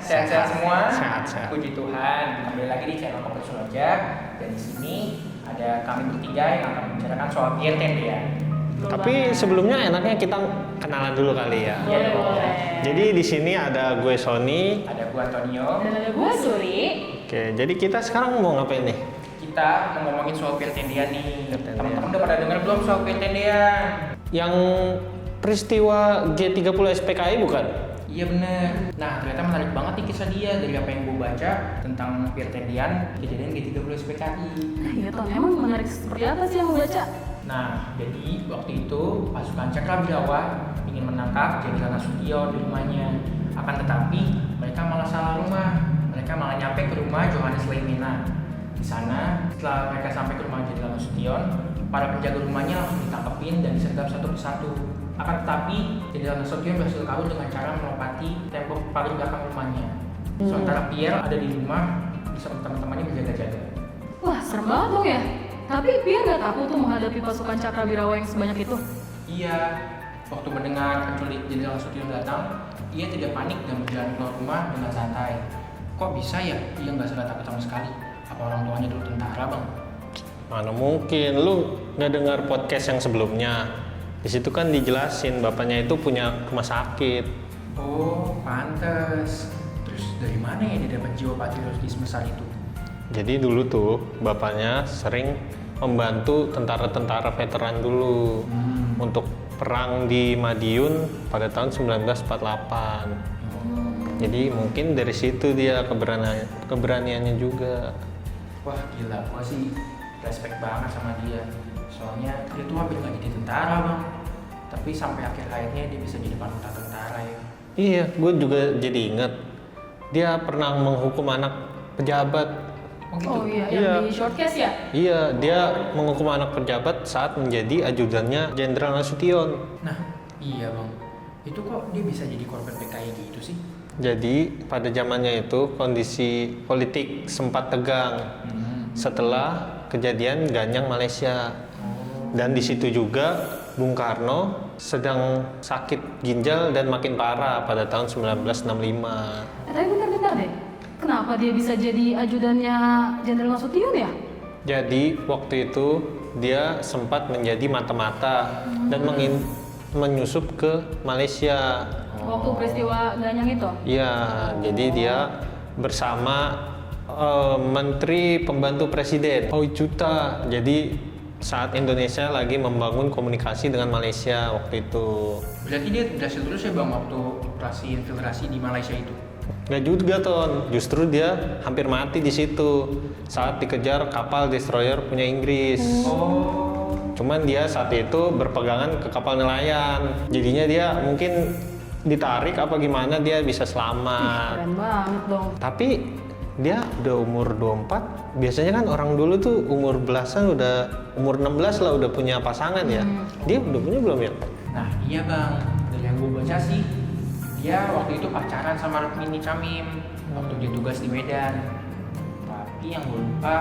Sehat-sehat semua? Sehat-sehat. Puji Tuhan. Kembali lagi di channel Koper Suloja. Dan di sini ada kami bertiga yang akan membicarakan soal Pierre Tendian. Tapi sebelumnya enaknya kita kenalan dulu kali ya. Iya dong. Jadi di sini ada gue Sony. Ada gue Antonio. Dan ada gue Suri. Oke, jadi kita sekarang mau ngapain nih? Kita mau ngomongin soal Pierre Tendian nih. Pierre Tendian. Teman-teman udah pada dengar belum soal Pierre Tendian? Yang peristiwa G30 SPKI bukan? Iya bener. Nah ternyata menarik banget nih kisah dia dari apa yang gue baca tentang Pierre Tendian kejadian G30 SPKI. Iya Ton, emang menarik seperti apa sih yang lo baca? Nah, jadi waktu itu pasukan Cakrawirawa ingin menangkap Jenderal Nasution di rumahnya. Akan tetapi mereka malah salah rumah. Mereka malah nyampe ke rumah Johannes Leemena. Di sana, setelah mereka sampai ke rumah Jenderal Nasution, para penjaga rumahnya langsung ditangkepin dan disergap satu persatu. Akan tetapi Jenderal Nasution berhasil kabur dengan cara melompati tembok paling belakang rumahnya. Sementara Pierre ada di rumah bersama teman-temannya berjaga-jaga. Wah, serem banget dong ya. Tapi Pierre gak takut tuh menghadapi pasukan Cakrawirawa yang sebanyak itu? Iya, waktu mendengar penculik Jenderal Nasution datang, ia tidak panik dan berjalan keluar rumah dengan santai. Kok bisa ya ia nggak salah takut sama sekali? Apa orang tuanya dulu tentara, Bang? Mana mungkin, lu nggak dengar podcast yang sebelumnya. Di situ kan dijelasin bapaknya itu punya rumah sakit. Oh, pantes. Terus dari mana ya dia dapat jiwa patriotis besar itu? Jadi dulu tuh bapaknya sering membantu tentara-tentara veteran dulu untuk perang di Madiun pada tahun 1948. Jadi mungkin dari situ dia keberaniannya juga. Wah gila, gua sih respect banget sama dia. Soalnya dia tuh hampir nggak jadi tentara, Bang. Tapi sampai akhir hayatnya dia bisa jadi panutan tentara ya. Iya, gue juga jadi inget. Dia pernah menghukum anak pejabat. Oh gitu? Oh iya, Iya. yang di shortcast ya? Iya, dia menghukum anak pejabat saat menjadi ajudannya Jenderal Nasution. Nah, iya Bang. Itu kok dia bisa jadi korban PKI gitu sih? Jadi pada zamannya itu kondisi politik sempat tegang setelah kejadian Ganyang Malaysia. Dan di situ juga Bung Karno sedang sakit ginjal dan makin parah pada tahun 1965. Tapi bentar deh. Kenapa dia bisa jadi ajudannya Jenderal Nasution ya? Jadi waktu itu dia sempat menjadi mata-mata dan menyusup ke Malaysia. Waktu peristiwa Ganyang itu? Ya, jadi dia bersama Menteri Pembantu Presiden Oi Chuta. Jadi saat Indonesia lagi membangun komunikasi dengan Malaysia waktu itu. Berarti dia berhasil terus ya Bang waktu operasi infiltrasi di Malaysia itu? Nggak juga Ton, justru dia hampir mati di situ saat dikejar kapal destroyer punya Inggris. Oh. Cuman dia saat itu berpegangan ke kapal nelayan, jadinya dia mungkin ditarik apa gimana dia bisa selamat. Keren banget dong. Tapi dia udah umur 24, biasanya kan orang dulu tuh umur belasan udah umur 16 lah udah punya pasangan ya. Dia udah punya belum ya? Nah iya Bang, dari yang gue baca sih dia waktu itu pacaran sama Rukmini Camim waktu dia tugas di Medan. Tapi yang gue lupa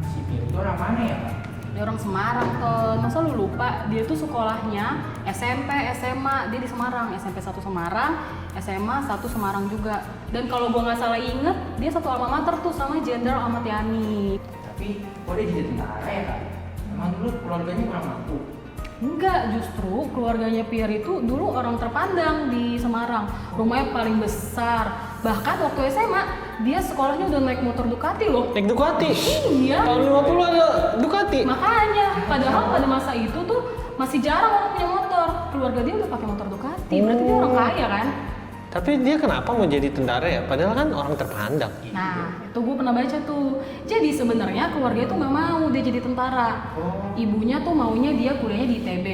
si Pierre itu orang mana ya Bang? Dia orang Semarang Ton. Masa lu lupa? Dia tuh sekolahnya SMP, SMA, dia di Semarang. SMP 1 Semarang, SMA 1 Semarang juga. Dan kalau gua nggak salah inget, dia satu alma mater tuh sama Jenderal Ahmad Yani. Tapi kok dia jadi tentara ya Kak? Emang dulu keluarganya kurang mampu? Enggak, justru keluarganya Pierre itu dulu orang terpandang di Semarang. Rumahnya paling besar. Bahkan waktu SMA, dia sekolahnya udah naik motor Ducati loh. Naik Ducati? Iya. Tahun 50 ada Ducati? Makanya, padahal pada masa itu tuh masih jarang orang punya motor. Keluarga dia udah pakai motor Ducati, berarti dia orang kaya kan? Tapi dia kenapa mau jadi tentara ya? Padahal kan orang terpandang. Nah, itu gue pernah baca tuh. Jadi sebenarnya keluarga itu nggak mau dia jadi tentara. Ibunya tuh maunya dia kuliahnya di ITB.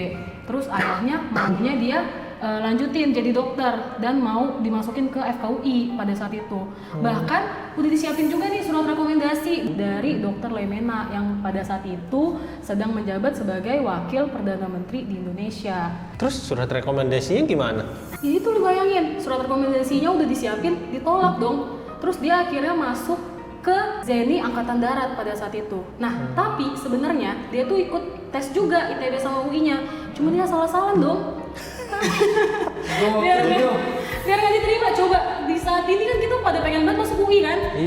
Terus ayahnya maunya dia lanjutin jadi dokter dan mau dimasukin ke FKUI pada saat itu. Bahkan udah disiapin juga nih surat rekomendasi dari Dr. Leemena yang pada saat itu sedang menjabat sebagai Wakil Perdana Menteri di Indonesia. Terus surat rekomendasinya gimana? Jadi tuh lu bayangin, surat rekomendasinya udah disiapin, ditolak dong. Terus dia akhirnya masuk ke ZENI Angkatan Darat pada saat itu. Nah, tapi sebenarnya dia tuh ikut tes juga ITB sama UI-nya. Cuma dia salah-salah dong. biar nggak diterima. Coba di saat ini kan kita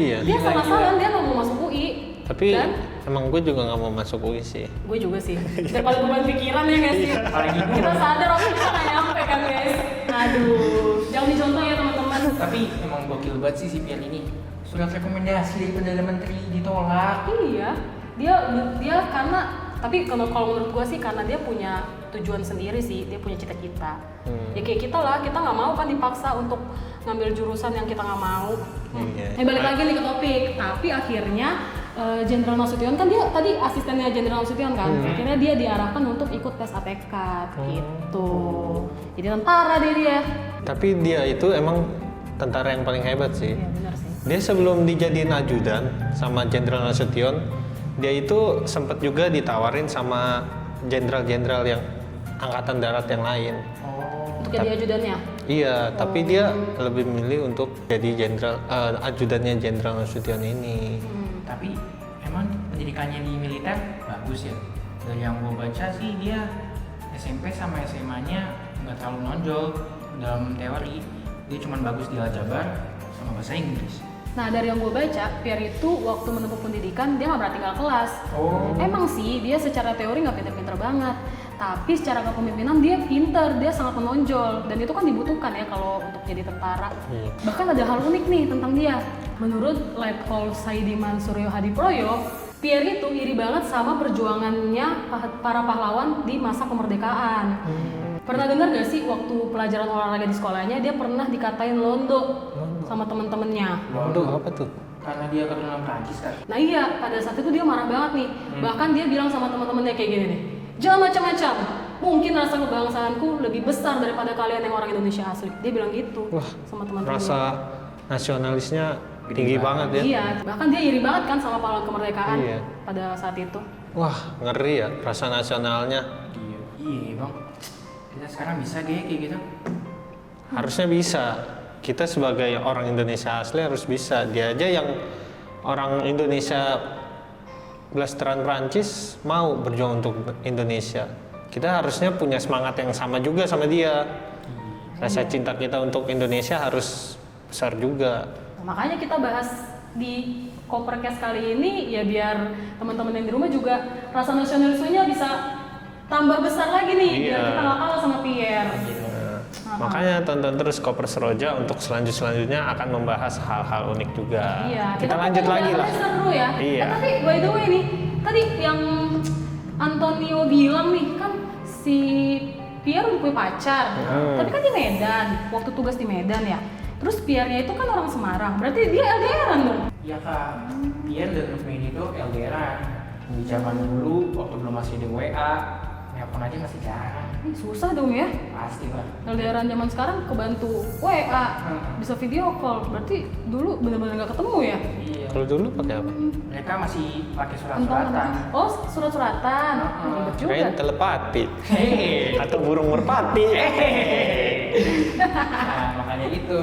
Iya. Dia salah-salah, dia nggak mau masuk UI. Tapi Dan emang gue juga nggak mau masuk UI sih. gue juga sih. Daripada beban pikiran ya guys sih. Apalagi gue. Kita sadar waktu kita nggak nyampe kan guys. Aduh, jangan dicontoh ya teman-teman. Tapi emang gokil banget sih si Pian ini. Surat rekomendasi dari Perdana Menteri ditolak. Iya, dia karena tapi kalau menurut gue sih karena dia punya tujuan sendiri sih, dia punya cita-cita. Ya kayak kita lah, kita nggak mau kan dipaksa untuk ngambil jurusan yang kita nggak mau. Iya. Balik lagi nih ke topik, tapi akhirnya Jenderal Nasution kan dia tadi asistennya Jenderal Nasution kan, akhirnya dia diarahkan untuk ikut tes ATK gitu. Jadi tentara dia. Tapi dia itu emang tentara yang paling hebat sih. Iya benar sih. Dia sebelum dijadiin ajudan sama Jenderal Nasution, dia itu sempat juga ditawarin sama jenderal-jenderal yang angkatan darat yang lain. Untuk jadi ajudannya. Iya, tapi dia lebih memilih untuk jadi ajudannya Jenderal Nasution ini. Tapi emang pendidikannya di militer bagus ya. Dari yang gue baca sih dia SMP sama SMA-nya nggak terlalu nonjol dalam teori. Dia cuma bagus di aljabar sama bahasa Inggris. Nah dari yang gue baca, Pierre itu waktu menempuh pendidikan dia nggak pernah tinggal kelas. Emang sih dia secara teori nggak pinter-pinter banget, tapi secara kepemimpinan dia pinter, dia sangat menonjol dan itu kan dibutuhkan ya kalau untuk jadi tentara. Bahkan ada hal unik nih tentang dia. Menurut Letkol Saidiman Suryo Hadiproyo, Pierre itu iri banget sama perjuangannya para pahlawan di masa kemerdekaan. Pernah dengar gak sih waktu pelajaran olahraga di sekolahnya dia pernah dikatain londo sama temen-temennya. Waduh, apa tuh? Karena dia keturunan Prancis kan. Nah iya, pada saat itu dia marah banget nih. Bahkan dia bilang sama teman-temannya kayak gini nih, jangan macam-macam. Mungkin rasa kebangsaanku lebih besar daripada kalian yang orang Indonesia asli. Dia bilang gitu. Wah, sama teman-temannya. Rasa nasionalisnya tinggi banget ya. Iya, bahkan dia iri banget kan sama pahlawan kemerdekaan Iya. pada saat itu. Wah, ngeri ya rasa nasionalnya. Iya bang. Kita sekarang bisa kayak gitu. Harusnya bisa. Kita sebagai orang Indonesia asli harus bisa. Dia aja yang orang Indonesia blasteran Prancis mau berjuang untuk Indonesia. Kita harusnya punya semangat yang sama juga sama dia. Rasa cinta kita untuk Indonesia harus besar juga. Nah, makanya kita bahas di Koperkes kali ini ya biar teman-teman yang di rumah juga rasa nasionalismenya bisa tambah besar lagi nih. Iya. Biar kita nggak kalah sama Pierre. Makanya tonton terus Koper Seroja untuk selanjutnya akan membahas hal-hal unik juga. Iya, kita lanjut lagi lah. Seru ya. Iya. Tapi by the way nih, tadi yang Antonio bilang nih kan si Pierre udah punya pacar. Tapi kan di Medan, waktu tugas di Medan ya. Terus Pierre-nya itu kan orang Semarang, berarti dia LDR-an dong? Iya kak, Pian dan Rukmini itu LDR-an. Di zaman dulu waktu belum masih ada WA, nelpon aja masih jarang. Ih, susah dong ya. Pasti lah. LDR-an zaman sekarang kebantu WA, bisa video call. Berarti dulu benar-benar nggak ketemu ya? Iya. Kalau dulu pakai apa? Mereka masih pakai Kentongan. surat-suratan. Oh, surat-suratan. Ribet juga. Kirain telepati Hehehe. atau burung merpati. Nah makanya itu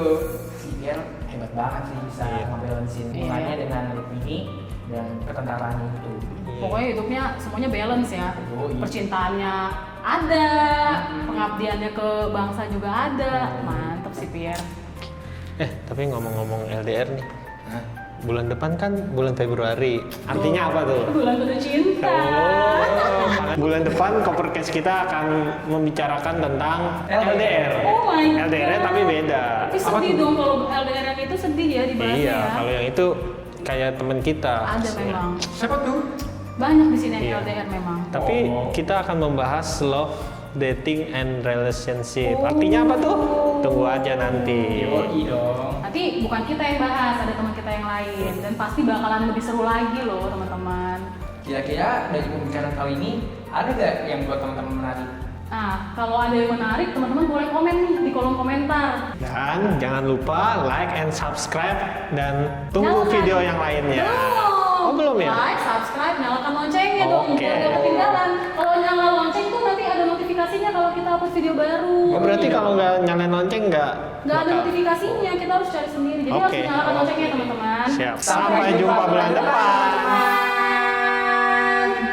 si Pian hebat banget sih bisa ngebalancein hubungannya dengan Rukmini dan ketentaraan itu. Pokoknya hidupnya semuanya balance ya. Yoi. Percintaannya ada, pengabdiannya ke bangsa juga ada. Mantep sih Pierre. Tapi ngomong-ngomong LDR nih. Bulan depan kan bulan Februari. Artinya apa tuh? Bulan penuh cinta. Bulan depan Koperkes kita akan membicarakan tentang LDR. Oh my God. LDR tapi beda. Tapi sedih dong kalau LDR yang itu sedih ya dibahas Iya, ya. kalau yang itu kayak teman kita. Ada memang. Siapa tuh? Banyak di sini Iya. yang LDR memang. Tapi kita akan membahas love, dating, and relationship. Artinya apa tuh? Tunggu aja nanti. Yoi dong. Nanti bukan kita yang bahas, ada teman kita yang lain dan pasti bakalan lebih seru lagi loh teman-teman. Kira-kira dari pembicaraan kali ini ada gak yang buat teman-teman menarik? Nah, kalau ada yang menarik, teman-teman boleh komen nih di kolom komentar. Dan jangan lupa like and subscribe dan tunggu Nyalakan. video yang lainnya. Belum. Oh, belum ya? Like, subscribe, nyalakan loncengnya dong, Oke. biar gak ketinggalan. Kalau nyala lonceng tuh nanti ada notifikasinya kalau kita upload video baru. Oh, berarti kalau nggak nyalain lonceng nggak? Nggak ada bakal- notifikasinya, kita harus cari sendiri. Jadi Oke. harus nyalakan loncengnya teman-teman. Siap. Sampai jumpa bulan depan. Bye.